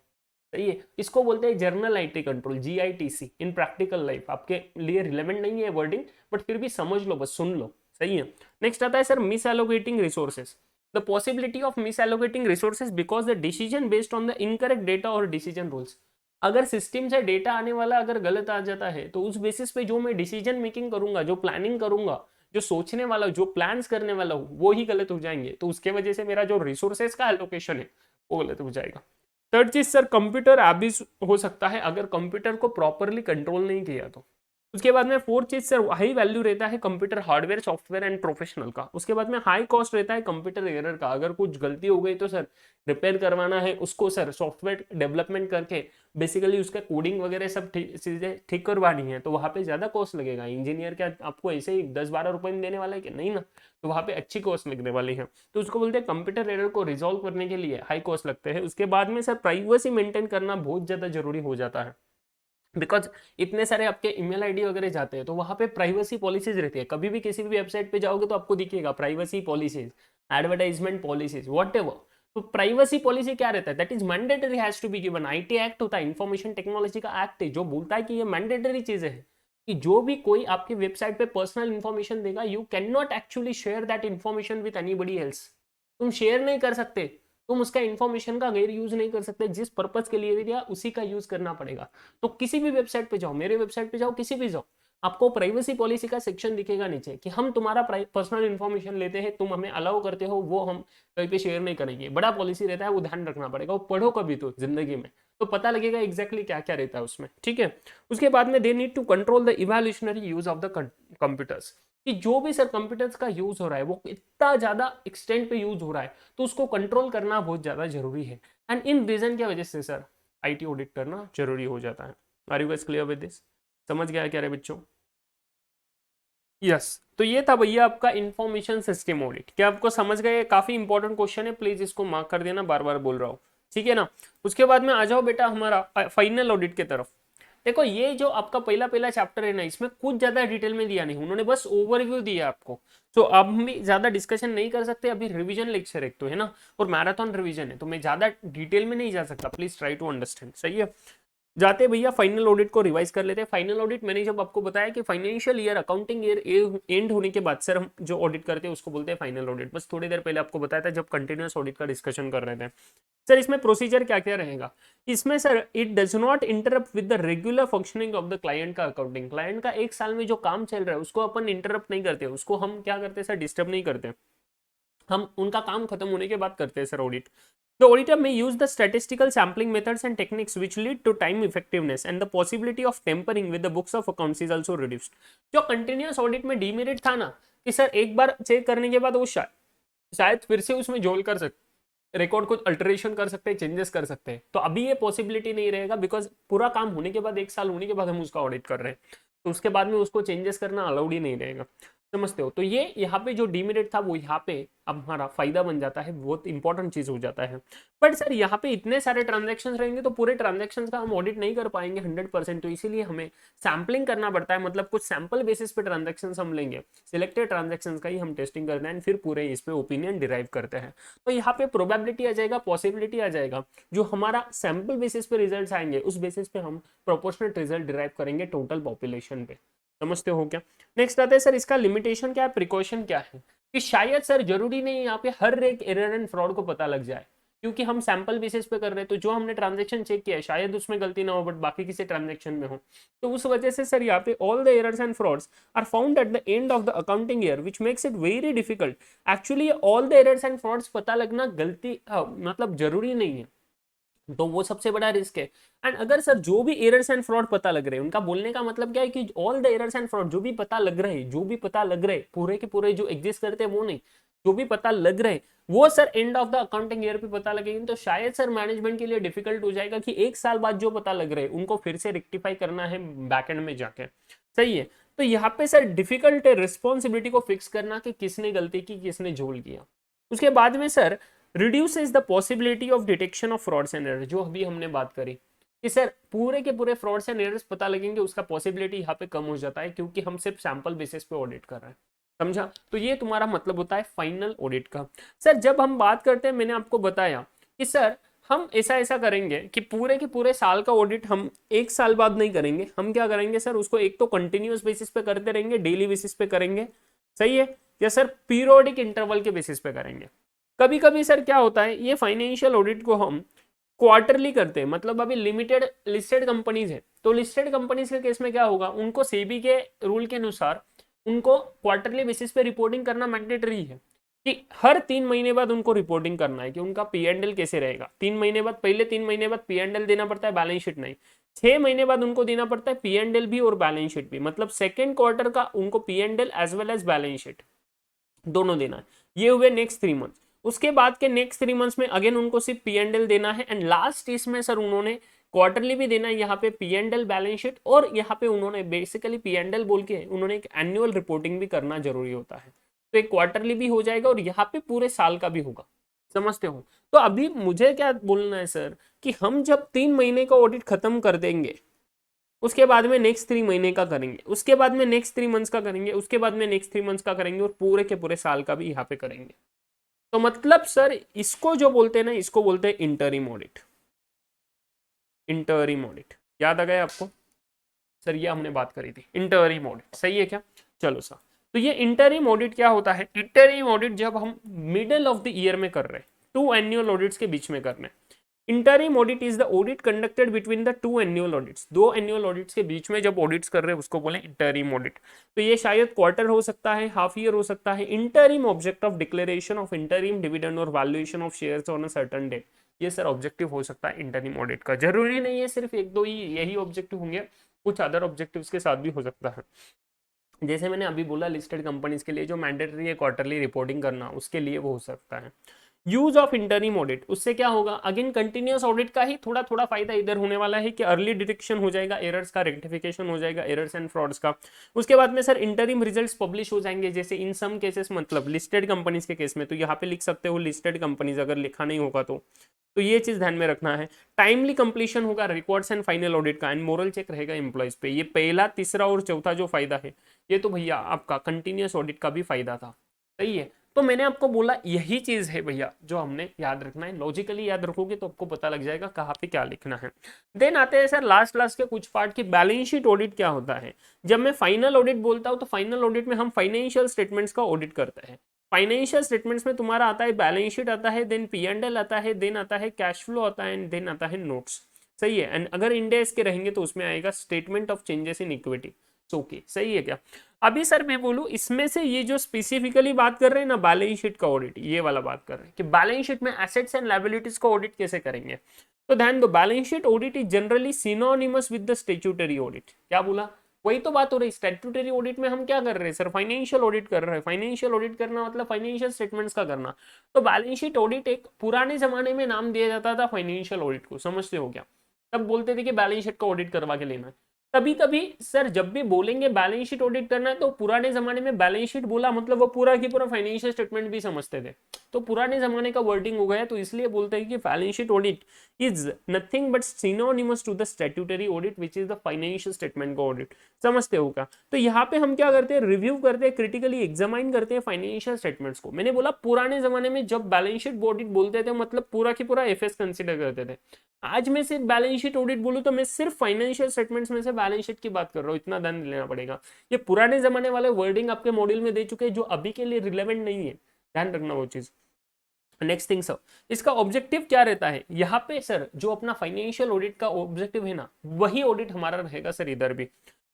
सही है, इसको बोलते हैं journal IT control, GITC। In practical life आपके लिए रिलेवेंट नहीं है वर्डिंग, बट फिर भी समझ लो, बस सुन लो। सही है। नेक्स्ट आता है sir miss allocating resources, the possibility of miss allocating resources because the decision based on the incorrect data और डिसीजन रूल्स। अगर सिस्टम से डेटा आने वाला अगर गलत आ जाता है तो उस बेसिस पे जो मैं डिसीजन मेकिंग करूंगा, जो प्लानिंग करूंगा, जो सोचने वाला, जो प्लान्स करने वाला हूँ, वो ही गलत हो जाएंगे, तो उसके वजह से मेरा जो रिसोर्सेज का एलोकेशन है वो गलत हो जाएगा। थर्ड चीज सर कंप्यूटर एबिस हो सकता है अगर कंप्यूटर को प्रॉपरली कंट्रोल नहीं किया तो। उसके बाद में फोर्थ चीज सर हाई वैल्यू रहता है computer hardware software and professional का। उसके बाद में हाई कॉस्ट रहता है कंप्यूटर एरर का, अगर कुछ गलती हो गई तो सर रिपेयर करवाना है उसको, सर सॉफ्टवेयर डेवलपमेंट करके बेसिकली उसका कोडिंग वगैरह सब चीजें ठीक करवानी है, तो वहाँ पे ज्यादा कॉस्ट लगेगा। इंजीनियर क्या आपको ऐसे ही 10-12 रुपए में देने वाला है कि नहीं ना, तो वहाँ पे अच्छी कॉस्ट लगने वाली है, तो उसको बोलते हैं कंप्यूटर एरर को रिजॉल्व करने के लिए हाई कॉस्ट लगते हैं। उसके बाद में सर प्राइवेसी मेंटेन करना बहुत ज्यादा जरूरी हो जाता है, बिकॉज इतने सारे आपके ईमेल आईडी वगैरह जाते हैं, तो वहाँ पे प्राइवेसी पॉलिसीज रहती है। कभी भी किसी भी वेबसाइट पे जाओगे तो आपको दिखेगा privacy policies, advertisement policies, whatever. तो प्राइवेसी पॉलिसी क्या रहता है, that is mandatory, has to be given. IT act होता है, इंफॉर्मेशन टेक्नोलॉजी का एक्ट है, जो बोलता है कि ये मैंडेटरी चीजें है कि जो भी कोई आपकी वेबसाइट पे पर्सनल इंफॉर्मेशन देगा, you can not actually share that information with anybody else. तुम शेयर नहीं कर सकते, तुम उसका इंफॉर्मेशन का गैर यूज नहीं कर सकते, जिस पर्पज के लिए भी दिया उसी का यूज करना पड़ेगा। तो किसी भी वेबसाइट पे जाओ, मेरे वेबसाइट पे जाओ, किसी भी जाओ, आपको प्राइवेसी पॉलिसी का सेक्शन दिखेगा नीचे कि हम तुम्हारा पर्सनल इन्फॉर्मेशन लेते हैं, तुम हमें अलाउ करते हो, वो हम कहीं पे शेयर नहीं करेंगे। बड़ा पॉलिसी रहता है, वो ध्यान रखना पड़ेगा, वो पढ़ो कभी तो जिंदगी में, तो पता लगेगा एग्जैक्टली क्या क्या रहता है उसमें। ठीक है। उसके बाद में they need to control the evolutionary use of the computers, कि जो भी सर कंप्यूटर्स का यूज हो रहा है वो इतना ज्यादा एक्सटेंट पे यूज हो रहा है, तो उसको कंट्रोल करना बहुत ज्यादा जरूरी है। एंड इन रीजन की वजह से सर IT ऑडिट करना जरूरी हो जाता है। Are you guys clear with this? समझ गया क्या रे बच्चों? यस। तो ये था भैया आपका इंफॉर्मेशन सिस्टम ऑडिट। क्या आपको समझ गए? काफी इंपॉर्टेंट क्वेश्चन है, प्लीज इसको मार्क कर देना, बार बार बोल रहा हूँ। ठीक है ना। उसके बाद में आ जाओ बेटा हमारा फाइनल ऑडिट की तरफ। देखो ये जो आपका पहला पहला चैप्टर है ना, इसमें कुछ ज्यादा डिटेल में दिया नहीं, उन्होंने बस ओवरव्यू दिया आपको। तो अब हम भी ज्यादा डिस्कशन नहीं कर सकते, अभी रिवीजन लेक्चर एक तो है ना, और मैराथन रिवीजन है, तो मैं ज्यादा डिटेल में नहीं जा सकता, प्लीज ट्राई टू अंडरस्टैंड। सही है। जाते भैया फाइनल ऑडिट को रिवाइज कर लेते हैं। फाइनल ऑडिट मैंने जब आपको बताया कि financial year, accounting year and होने के बाद सर हम जो ऑडिट करते हैं उसको बोलते हैं फाइनल ऑडिट। बस थोड़ी देर पहले आपको बताया था जब कंटिन्यूअस ऑडिट का डिस्कशन कर रहे थे। सर इसमें प्रोसीजर क्या क्या रहेगा इसमें? Sir it does not interrupt with the regular functioning of the client का अकाउंटिंग। क्लाइंट का एक साल में जो काम चल रहा है उसको अपन इंटरप्ट नहीं करते, उसको हम क्या करते हैं सर, डिस्टर्ब नहीं करते, हम उनका काम खत्म होने के बाद करते हैं sir audit. The auditor may use the statistical sampling methods and techniques which lead to time effectiveness and the possibility of tampering with the books of accounts is also reduced. जो कंटिन्यूअस ऑडिट में demerit था ना कि sir एक बार check करने के बाद वो शायद फिर से उसमें जोल कर सकते, रिकॉर्ड को अल्टरेशन कर सकते हैं, चेंजेस कर सकते हैं, तो अभी ये पॉसिबिलिटी नहीं रहेगा, बिकॉज पूरा काम होने के बाद, एक साल होने के बाद हम उसका ऑडिट कर रहे हैं, तो उसके बाद में उसको चेंजेस करना अलाउड ही नहीं रहेगा। समझते हो? तो ये यहाँ पे जो डीमेरिट था वो यहाँ पे अब हमारा फायदा बन जाता है, बहुत इंपॉर्टेंट चीज हो जाता है। बट सर यहाँ पे इतने सारे ट्रांजेक्शन रहेंगे तो पूरे ट्रांजेक्शन का हम ऑडिट नहीं कर पाएंगे 100%, तो इसीलिए हमें सैम्पलिंग करना पड़ता है, मतलब कुछ सैंपल बेसिस पे ट्रांजेक्शन हम लेंगे, सिलेक्टेड ट्रांजेक्शन का ही हम टेस्टिंग करते हैं, फिर पूरे इस पे ओपिनियन डिराइव करते हैं। तो यहाँ पे प्रोबेबिलिटी आ जाएगा, पॉसिबिलिटी आ जाएगा, जो हमारा सैंपल बेसिस पे रिजल्ट आएंगे उस बेसिस पे हम प्रोपोर्शनल रिजल्ट डिराइव करेंगे टोटल पॉपुलेशन पे। समझते हो क्या? नेक्स्ट आता है सर इसका लिमिटेशन क्या है, प्रिकॉशन क्या है, कि शायद सर जरूरी नहीं यहाँ पे हर एक एरर एंड फ्रॉड को पता लग जाए, क्योंकि हम सैंपल बेसिस पे कर रहे हैं, तो जो हमने ट्रांजैक्शन चेक किया है शायद उसमें गलती ना हो बट बाकी किसी ट्रांजैक्शन में हो, तो उस वजह से सर यहाँ पे all the errors and frauds are found at the end of the accounting year which makes it very difficult. Actually all the errors and frauds पता लगना गलती मतलब जरूरी नहीं है, तो वो सबसे बड़ा रिस्क है। एंड अगर सर जो भी एरर्स एंड फ्रॉड पता लग रहे हैं, उनका बोलने का मतलब क्या है कि all the errors and fraud जो भी पता लग रहे हैं, जो भी पता लग रहे हैं पूरे के पूरे जो एग्जिस्ट करते हैं वो नहीं, जो भी पता लग रहे हैं वो sir and of the accounting year पे पता लगेंगे, तो शायद सर मैनेजमेंट के लिए डिफिकल्ट हो जाएगा कि एक साल बाद जो पता लग रहे हैं उनको फिर से रेक्टिफाई करना है बैकएंड में जाके। सही है। तो यहाँ पे सर डिफिकल्ट है रिस्पॉन्सिबिलिटी को फिक्स करना कि किसने गलती की, किसने झोल किया। उसके बाद में sir reduces the possibility of detection of frauds and errors, जो अभी हमने बात करी कि सर पूरे के पूरे फ्रॉड्स एंड एरर्स पता लगेंगे, उसका पॉसिबिलिटी यहाँ पे कम हो जाता है, क्योंकि हम सिर्फ सैंपल बेसिस पे ऑडिट कर रहे हैं। समझा? तो ये तुम्हारा मतलब होता है फाइनल ऑडिट का। सर जब हम बात करते हैं, मैंने आपको बताया कि सर हम ऐसा ऐसा करेंगे कि पूरे के पूरे साल का ऑडिट हम एक साल बाद नहीं करेंगे, हम क्या करेंगे सर, उसको एक तो कंटिन्यूअस बेसिस पे करते रहेंगे, डेली बेसिस पे करेंगे, सही है, या सर पीरियोडिक इंटरवल के बेसिस पे करेंगे। कभी कभी सर क्या होता है, ये फाइनेंशियल ऑडिट को हम क्वार्टरली करते हैं, मतलब अभी लिमिटेड लिस्टेड कंपनीज है, तो लिस्टेड कंपनीज के केस में क्या होगा, उनको सेबी के रूल के अनुसार उनको क्वार्टरली बेसिस पे रिपोर्टिंग करना मैंडेटरी है, कि हर 3 महीने बाद उनको रिपोर्टिंग करना है कि उनका पी एंड एल कैसे रहेगा। 3 महीने बाद, पहले 3 महीने बाद पी एंड एल देना पड़ता है, बैलेंस शीट नहीं। 6 महीने बाद उनको देना पड़ता है पी एंड एल भी और बैलेंस शीट भी, मतलब सेकेंड क्वार्टर का उनको P and L as well as balance sheet दोनों देना है। ये हुए नेक्स्ट 3 मंथ। उसके बाद के नेक्स्ट 3 मंथ्स में अगेन उनको सिर्फ पी एंड एल देना है, एंड लास्ट इसमें सर उन्होंने क्वार्टरली भी देना है, यहाँ पे P and L balance sheet, और यहाँ पे उन्होंने बेसिकली पी एंड एल बोल के उन्होंने एक एनुअल रिपोर्टिंग भी करना जरूरी होता है। तो एक क्वार्टरली भी हो जाएगा और यहाँ पे पूरे साल का भी होगा, समझते हो? तो अभी मुझे क्या बोलना है सर, कि हम जब 3 महीने का ऑडिट खत्म कर देंगे, उसके बाद में नेक्स्ट 3 महीने का करेंगे, उसके बाद में नेक्स्ट 3 मंथ्स का करेंगे, उसके बाद में नेक्स्ट 3 मंथ्स का करेंगे, और पूरे के पूरे साल का भी यहाँ पे करेंगे। तो मतलब सर इसको जो बोलते हैं ना, इसको बोलते हैं इंटरिम ऑडिट। इंटरिम ऑडिट याद आ गया आपको? सर ये हमने बात करी थी इंटरिम ऑडिट, सही है क्या? चलो सर, तो ये इंटरिम ऑडिट क्या होता है? इंटरिम ऑडिट जब हम मिडल ऑफ द ईयर में कर रहे हैं, 2 एनुअल ऑडिट्स के बीच में कर रहे हैं। Interim audit is the audit conducted between the 2 annual audits, 2 annual audits के बीच में जब ऑडिट्स कर रहे हैं उसको बोले इंटरिम ऑडिट। तो ये शायद क्वार्टर हो सकता है, हाफ ईयर हो सकता है। Interim object of declaration of interim dividend और valuation of shares on a certain date, ये सर ऑब्जेक्टिव हो सकता है इंटरिम ऑडिट का। जरूरी नहीं है सिर्फ एक दो ही यही ऑब्जेक्टिव होंगे, कुछ अदर ऑब्जेक्टिव्स के साथ भी हो सकता है। जैसे मैंने अभी बोला लिस्टेड कंपनीज के लिए जो मैंडेटरी है क्वार्टरली रिपोर्टिंग करना, उसके लिए वो हो सकता है। यूज ऑफ इंटरिम ऑडिट, उससे क्या होगा, अगेन कंटिन्यूअस ऑडिट का ही थोड़ा थोड़ा फायदा इधर होने वाला है कि अर्ली डिटेक्शन हो जाएगा, एरर्स का रेक्टिफिकेशन हो जाएगा, एरर्स एंड फ्रॉड्स का। उसके बाद में सर इंटरिम रिजल्ट्स पब्लिश हो जाएंगे, जैसे इन सम केसेस, मतलब लिस्टेड कंपनीज के केस में तो यहाँ पे लिख सकते हो लिस्टेड कंपनीज, अगर लिखा नहीं होगा तो ये चीज ध्यान में रखना है। टाइमली कंप्लीशन होगा रिकॉर्ड्स एंड फाइनल ऑडिट का, एंड मोरल चेक रहेगा एम्प्लॉयज पे। ये पहला, तीसरा और चौथा जो फायदा है, ये तो भैया आपका कंटिन्यूअस ऑडिट का भी फायदा था, सही है। तो मैंने आपको बोला यही चीज है भैया जो हमने याद रखना है, लॉजिकली याद रखोगे तो आपको पता लग जाएगा कहाँ पे क्या लिखना है। देन आते हैं सर लास्ट के कुछ पार्ट की, बैलेंस शीट ऑडिट क्या होता है। जब मैं फाइनल ऑडिट बोलता हूँ तो फाइनल ऑडिट में हम फाइनेंशियल स्टेटमेंट्स का ऑडिट करते हैं। फाइनेंशियल स्टेटमेंट्स में तुम्हारा आता है बैलेंस शीट आता है, देन पी एंड एल आता है, देन आता है कैश फ्लो आता है, देन आता है नोट्स, सही है। एंड अगर इंड AS के रहेंगे तो उसमें आएगा statement of changes in equity, okay, सही है क्या? अभी सर मैं बोलूं इसमें से ये जो स्पेसिफिकली बात कर रहे हैं ना बैलेंस शीट का ऑडिट, ये वाला बात कर रहे हैं कि बैलेंस शीट में एसेट्स एंड लायबिलिटीज का ऑडिट कैसे करेंगे। तो ध्यान दो, balance sheet audit is generally synonymous with the statutory audit. क्या बोला? वही तो बात हो रही। स्टैट्यूटरी ऑडिट में हम क्या कर रहे हैं सर, फाइनेंशियल ऑडिट कर रहे हैं। फाइनेंशियल ऑडिट करना मतलब फाइनेंशियल स्टेटमेंट्स का करना। तो बैलेंस शीट ऑडिट एक पुराने जमाने में नाम दिया जाता था फाइनेंशियल ऑडिट को, समझते हो क्या? तब बोलते थे कि बैलेंस शीट का ऑडिट करवा के लेना है। तभी तभी सर जब भी बोलेंगे बैलेंस शीट ऑडिट करना है तो पुराने जमाने में बैलेंस शीट बोला मतलब वो पूरा की पूरा फाइनेंशियल स्टेटमेंट भी समझते थे, तो पुराने जमाने का वर्डिंग हो गया, तो इसलिए बोलते हैं कि balance sheet audit is nothing but synonymous to the statutory audit which is the financial statement का ऑडिट, समझते हो क्या? तो यहाँ पे हम क्या करते हैं, रिव्यू करते हैं, क्रिटिकली एग्जामाइन करते हैं फाइनेंशियल स्टेटमेंट्स को। मैंने बोला पुराने जमाने में जब बैलेंस शीट ऑडिट बोलते थे मतलब पूरा की पूरा एफएस कंसिडर करते थे। आज मैं सिर्फ बैलेंस शीट ऑडिट बोलूं तो मैं सिर्फ फाइनेंशियल स्टेटमेंट्स में से बैलेंस शीट की बात कर रहा हूं, इतना ध्यान लेना पड़ेगा। ये पुराने जमाने वाले वर्डिंग आपके मॉड्यूल में दे चुके हैं जो अभी के लिए रिलेवेंट नहीं है, ध्यान रखना वो चीज। नेक्स्ट थिंग सर, इसका ऑब्जेक्टिव क्या रहता है यहाँ पे सर, जो अपना फाइनेंशियल ऑडिट का ऑब्जेक्टिव है ना, वही ऑडिट हमारा रहेगा सर इधर भी।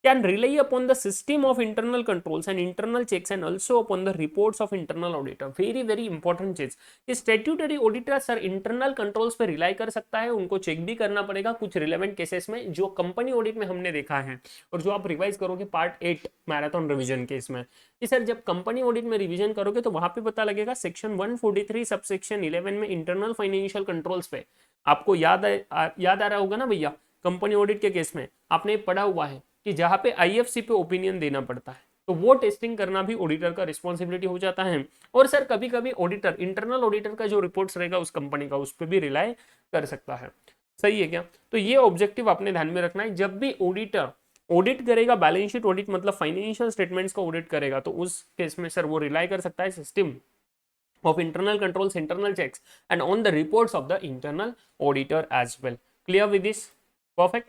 Can rely upon the system of internal controls and internal checks and also upon the reports of internal auditor. Very very important चीज कि statutory auditor sir internal controls पे रिलाई कर सकता है, उनको चेक भी करना पड़ेगा कुछ रिलेवेंट केसेस में जो कंपनी ऑडिट में हमने देखा है, और जो आप रिवाइज करोगे पार्ट 8 मैराथन रिवीजन के इसमें कि सर जब कंपनी ऑडिट में रिवीजन करोगे तो वहां पे पता लगेगा सेक्शन 143 सबसेक्शन 11 में इंटरनल फाइनेंशियल कंट्रोल्स पे आपको याद आ रहा होगा ना भैया, कंपनी ऑडिट के केस में आपने पढ़ा हुआ है कि जहां पे आईएफसी पे ओपिनियन देना पड़ता है, तो वो टेस्टिंग करना भी ऑडिटर का रिस्पॉन्सिबिलिटी हो जाता है। और सर कभी कभी ऑडिटर इंटरनल ऑडिटर का जो रिपोर्ट्स रहेगा उस कंपनी का, उस पर भी रिलाई कर सकता है, सही है क्या? तो ये ऑब्जेक्टिव आपने ध्यान में रखना है जब भी ऑडिटर ऑडिट करेगा, बैलेंस शीट ऑडिट मतलब फाइनेंशियल स्टेटमेंट्स का ऑडिट करेगा, तो उस केस में सर वो रिलाई कर सकता है system of internal controls, internal checks, and on the reports of the internal auditor as well. Clear with this? Perfect.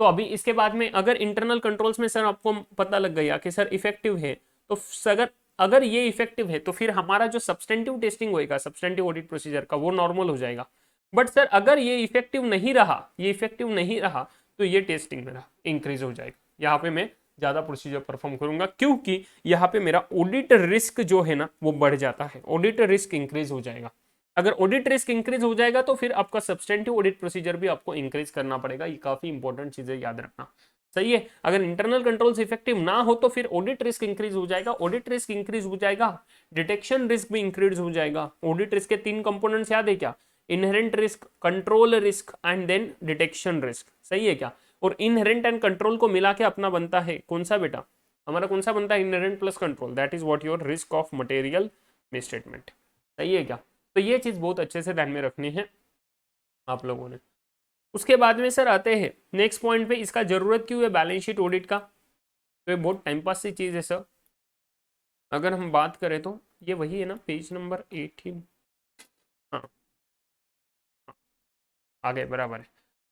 तो अभी इसके बाद में अगर इंटरनल कंट्रोल्स में सर आपको पता लग गया कि सर इफेक्टिव है, तो अगर अगर ये इफेक्टिव है तो फिर हमारा जो सब्सटेंटिव टेस्टिंग होएगा, सब्सटेंटिव ऑडिट प्रोसीजर का, वो नॉर्मल हो जाएगा। बट सर अगर ये इफेक्टिव नहीं रहा, तो ये टेस्टिंग मेरा इंक्रीज हो जाएगा। यहाँ पे मैं ज्यादा प्रोसीजर परफॉर्म करूंगा, क्योंकि यहाँ पे मेरा ऑडिट रिस्क जो है ना वो बढ़ जाता है, ऑडिट रिस्क इंक्रीज हो जाएगा। अगर ऑडिट रिस्क इंक्रीज हो जाएगा तो फिर आपका सब्सटेंटिव ऑडिट प्रोसीजर भी आपको इंक्रीज करना पड़ेगा। ये काफी इंपॉर्टेंट चीजें याद रखना, सही है। अगर इंटरनल कंट्रोल्स इफेक्टिव ना हो तो फिर ऑडिट रिस्क इंक्रीज हो जाएगा, ऑडिट रिस्क इंक्रीज हो जाएगा, डिटेक्शन रिस्क भी इंक्रीज हो जाएगा। ऑडिट रिस्क के 3 कंपोनेंट्स याद है क्या? Inherent risk, control risk and then detection risk, सही है क्या? और इनहेरेंट एंड कंट्रोल को मिला के अपना बनता है कौन सा बेटा? हमारा कौन सा बनता है? Inherent plus control, that is what your risk of material misstatement, सही है क्या? तो ये चीज बहुत अच्छे से ध्यान में रखनी है आप लोगों ने। उसके बाद में सर आते हैं नेक्स्ट पॉइंट पे, इसका जरूरत क्यों है बैलेंस शीट ऑडिट का? तो ये बहुत टाइम पास सी चीज है सर। अगर हम बात करें तो ये वही है ना, पेज नंबर 18, हाँ आगे बराबर है।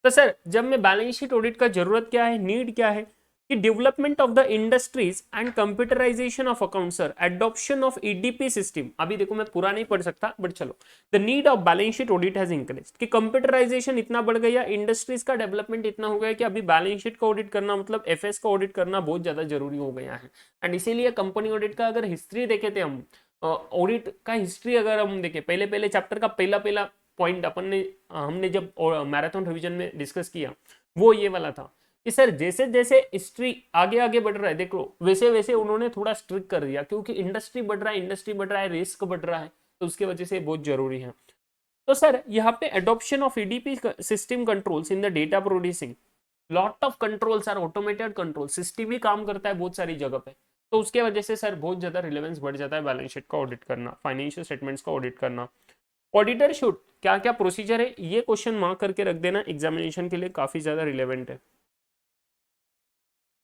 तो सर जब मैं बैलेंस शीट ऑडिट का जरूरत क्या है, नीड क्या है कि development of the industries and computerization of account, sir adoption of EDP system. अभी देखो मैं पूरा नहीं पढ़ सकता बट चलो, the need of balance sheet audit has increased, कि कंप्यूटराइजेशन इतना बढ़ गया, इंडस्ट्रीज का डेवलपमेंट इतना हो गया कि अभी बैलेंस शीट का ऑडिट करना मतलब एफएस का ऑडिट करना बहुत ज्यादा जरूरी हो गया है। एंड इसीलिए कंपनी ऑडिट का अगर हिस्ट्री देखे थे हम, ऑडिट का हिस्ट्री अगर हम देखें, पहले पहले चैप्टर का पहला पहला पॉइंट अपन ने हमने जब मैराथन रिवीजन में डिस्कस किया वो ये वाला था कि सर जैसे जैसे हिस्ट्री आगे आगे बढ़ रहा है, देख लो वैसे वैसे उन्होंने थोड़ा स्ट्रिक्ट कर दिया, क्योंकि इंडस्ट्री बढ़ रहा है, रिस्क बढ़ रहा है, तो उसके वजह से बहुत जरूरी है। तो सर यहाँ पे adoption of EDP system controls in the data producing, lot of controls are automated control, system ही काम करता है बहुत सारी जगह पे, तो उसके वजह से सर बहुत ज्यादा रिलेवेंस बढ़ जाता है बैलेंस शीट का ऑडिट करना, फाइनेंशियल स्टेटमेंट्स का ऑडिट करना। ऑडिटर शुड, क्या क्या प्रोसीजर है, ये क्वेश्चन मार्क करके रख देना, एग्जामिनेशन के लिए काफी ज्यादा रिलेवेंट है।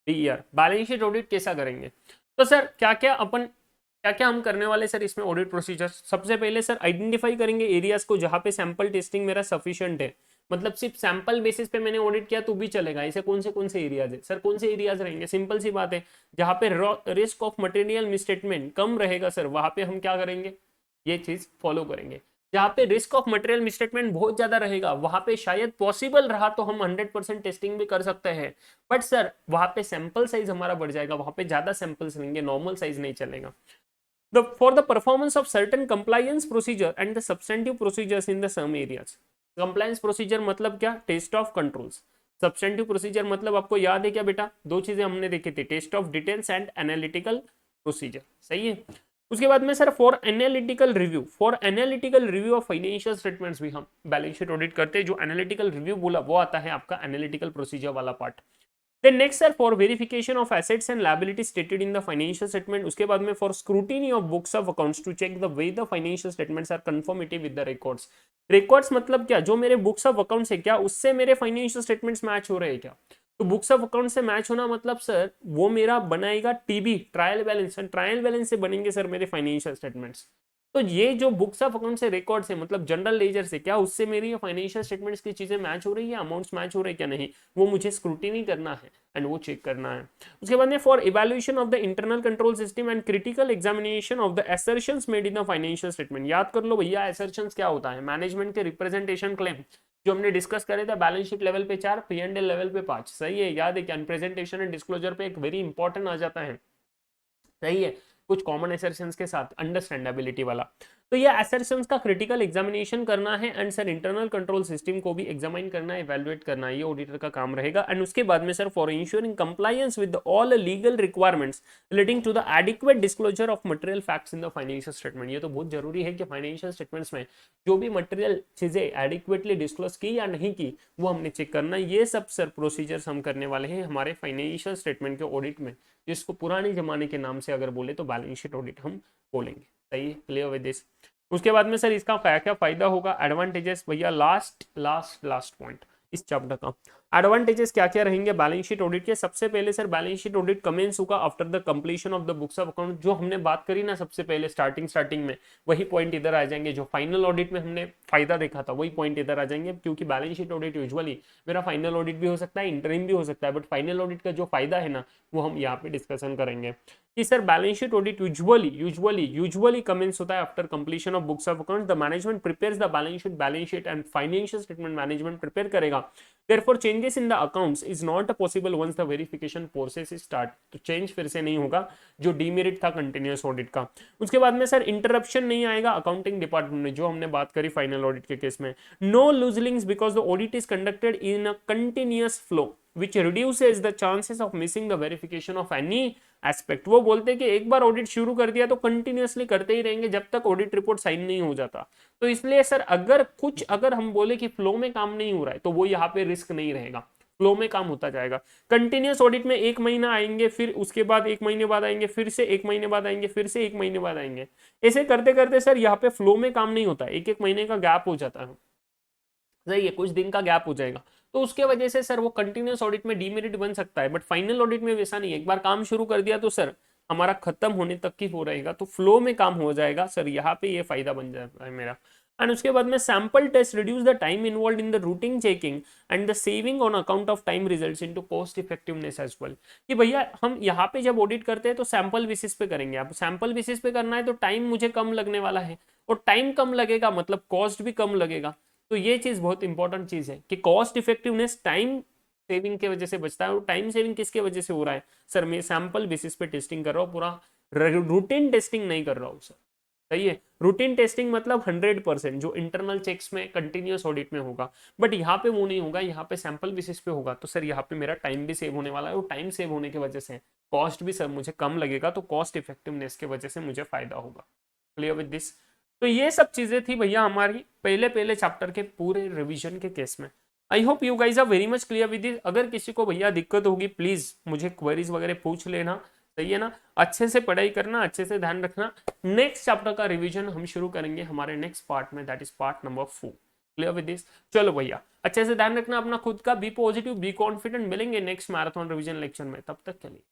यार बैलेंस शीट ऑडिट कैसा करेंगे? तो सर क्या क्या हम करने वाले सर इसमें ऑडिट प्रोसीजर? सबसे पहले सर आइडेंटिफाई करेंगे एरियाज को जहां पे सैंपल टेस्टिंग मेरा सफिशिएंट है, मतलब सिर्फ सैंपल बेसिस पे मैंने ऑडिट किया तो भी चलेगा। ऐसे कौन से एरियाज है सर? कौन से एरियाज रहेंगे? सिंपल सी बात है, जहां पे रिस्क ऑफ मटेरियल मिसस्टेटमेंट कम रहेगा सर, वहां पे हम क्या करेंगे, ये चीज फॉलो करेंगे। जहां पे रिस्क ऑफ मटेरियल मिसस्टेटमेंट बहुत ज्यादा रहेगा वहां पे शायद पॉसिबल रहा तो हम 100% टेस्टिंग भी कर सकते हैं, बट सर वहां पे सैंपल साइज हमारा बढ़ जाएगा, वहां पे ज्यादा सैंपल्स रहेंगे, नॉर्मल साइज नहीं चलेगा। For the performance of certain compliance procedure and the substantive procedures in the some areas. Compliance procedure मतलब क्या? Test of controls. Substantive procedure मतलब आपको याद है क्या बेटा? 2 चीजें हमने देखी थी, test of details and analytical procedure, सही है। उसके बाद में sir for analytical review of financial statements भी हम बैलेंस शीट ऑडिट करते हैं। जो एनालिटिकल रिव्यू बोला वो आता है आपका एनालिटिकल प्रोसीजर वाला part. Then next sir for verification of assets and liabilities stated in the financial statement, उसके बाद में for scrutiny of books of accounts to check the way the financial statements are conformity with the records. records मतलब क्या? जो मेरे books of accounts है क्या उससे मेरे financial statements मैच हो रहे हैं क्या? तो बुक्स ऑफ अकाउंट से मैच होना मतलब सर वो मेरा बनाएगा TB, trial balance, trial balance से बनेंगे सर मेरे फाइनेंशियल स्टेटमेंट्स। तो ये जो बुक्स ऑफ अकाउंट से रिकॉर्ड से मतलब जनरल लेजर से क्या उससे मेरी फाइनेंशियल स्टेटमेंट्स की चीजें मैच हो रही है, अमाउंट्स मैच हो रहे हैं क्या नहीं, वो मुझे स्क्रूटिनी करना है एंड वो चेक करना है। उसके बाद में for evaluation of the internal control system and critical examination of the assertions made in the financial statement. याद कर लो भैया असर्शंस क्या होता है, मैनेजमेंट के रिप्रेजेंटेशन क्लेम जो हमने डिस्कस करे थे, बैलेंस शीट लेवल पे 4, P&L लेवल पे 5, सही है, याद है क्या? प्रेजेंटेशन एंड डिस्क्लोजर पे एक वेरी इंपॉर्टेंट आ जाता है, सही है, कुछ कॉमन असर्शंस के साथ अंडरस्टैंडेबिलिटी वाला। तो ये असर्शंस का क्रिटिकल एग्जामिनेशन करना है and sir internal control system को भी एग्जामिन करना है, इवैल्यूएट करना है, ये ऑडिटर का काम रहेगा। एंड उसके बाद में sir for ensuring compliance with all legal requirements relating to the adequate disclosure of material facts in the financial statement. ये तो बहुत जरूरी है कि फाइनेंशियल स्टेटमेंट्स में जो भी मटेरियल चीजें एडिक्वेटली डिस्क्लोज की या नहीं की वो हमने चेक करना। ये सब सर प्रोसीजर्स हम करने वाले हैं हमारे फाइनेंशियल स्टेटमेंट के ऑडिट में, जिसको पुराने जमाने के नाम से अगर बोले तो बैलेंस शीट ऑडिट हम बोलेंगे, सही है, क्लियर विद दिस। उसके बाद में सर इसका क्या क्या फायदा होगा, एडवांटेजेस भैया, लास्ट पॉइंट इस चैप्टर का। एडवांटेजेस क्या क्या रहेंगे बैलेंस शीट ऑडिट के? सबसे पहले sir balance sheet audit commence होगा after the completion of the books of account. जो हमने बात करी ना सबसे पहले स्टार्टिंग में, वही पॉइंट इधर आ जाएंगे। जो फाइनल ऑडिट में हमने फायदा देखा था वही पॉइंट इधर आ जाएंगे, क्योंकि बैलेंस शीट ऑडिट यूजुअली मेरा फाइनल ऑडिट भी हो सकता है, इंटरिम भी हो सकता है, बट फाइनल ऑडिट का जो फायदा है ना वो हम यहाँ पे डिस्कशन करेंगे कि sir balance sheet audit usually commence होता है after completion of books of account. The management prepares the balance sheet and financial statement management prepare करेगा। Therefore, changes in the accounts is not possible once the verification process is start। तो change फिर से नहीं होगा जो demerit था continuous audit का। उसके बाद में सर इंटरप्शन नहीं आएगा अकाउंटिंग डिपार्टमेंट में, जो हमने बात करी फाइनल ऑडिट के केस में। No loose links because the audit is conducted in a continuous flow which reduces the chances of missing the verification of any aspect. वो बोलते हैं कि एक बार ऑडिट शुरू कर दिया तो कंटिन्यूअसली करते ही रहेंगे जब तक ऑडिट रिपोर्ट साइन नहीं हो जाता। तो इसलिए सर अगर हम बोले कि फ्लो में काम नहीं हो रहा है तो वो यहाँ पे रिस्क नहीं रहेगा, फ्लो में काम होता जाएगा। कंटिन्यूअस ऑडिट में 1 महीना आएंगे, फिर उसके बाद 1 महीने बाद आएंगे, फिर से 1 महीने बाद आएंगे, फिर से 1 महीने बाद आएंगे। ऐसे करते करते सर यहाँ पे फ्लो में काम नहीं होता, 1-1 महीने का गैप हो जाता है, सही है, कुछ दिन का गैप हो जाएगा। तो उसके वजह से सर वो कंटिन्यूअस ऑडिट में डीमेरिट बन सकता है, बट फाइनल ऑडिट में वैसा नहीं है। एक बार काम शुरू कर दिया तो सर हमारा खत्म होने तक की हो रहेगा, तो फ्लो में काम हो जाएगा सर, यहाँ पे ये फायदा बन जाता है मेरा। एंड उसके बाद में sample test reduce the time involve in the routine checking and the saving on account of time results into cost effectiveness as well. कि भैया हम यहाँ पे जब ऑडिट करते हैं तो सैंपल बेसिस पे करेंगे। आप सैंपल बेसिस पे करना है तो टाइम मुझे कम लगने वाला है, और टाइम कम लगेगा मतलब कॉस्ट भी कम लगेगा। तो ये चीज बहुत इंपॉर्टेंट चीज है कि कॉस्ट इफेक्टिवनेस टाइम सेविंग के वजह से बचता है। और टाइम सेविंग किसके वजह से हो रहा है सर? मैं सैंपल बेसिस पे टेस्टिंग कर रहा हूँ, पूरा रूटीन टेस्टिंग नहीं कर रहा हूँ सर, सही है। रूटीन टेस्टिंग मतलब 100% जो इंटरनल चेक्स में कंटिन्यूअस ऑडिट में होगा, बट यहाँ पे वो नहीं होगा, यहाँ पे सैंपल बेसिस पे होगा। तो सर यहाँ पे मेरा टाइम भी सेव होने वाला है, और टाइम सेव होने की वजह से कॉस्ट भी सर मुझे कम लगेगा, तो कॉस्ट इफेक्टिवनेस की वजह से मुझे फायदा होगा। Clear with this? तो ये सब चीजें थी भैया हमारी पहले पहले चैप्टर के पूरे रिवीजन के केस में। I hope you guys are very much clear with this. अगर किसी को भैया दिक्कत होगी प्लीज मुझे क्वेरीज वगैरह पूछ लेना, सही है ना। अच्छे से पढ़ाई करना, अच्छे से ध्यान रखना। नेक्स्ट चैप्टर का रिवीजन हम शुरू करेंगे हमारे नेक्स्ट पार्ट में, that is part number 4। Clear with this? चलो भैया अच्छे से ध्यान रखना अपना खुद का, बी पॉजिटिव, बी कॉन्फिडेंट। मिलेंगे नेक्स्ट मैराथन रिवीजन लेक्चर में, तब तक के लिए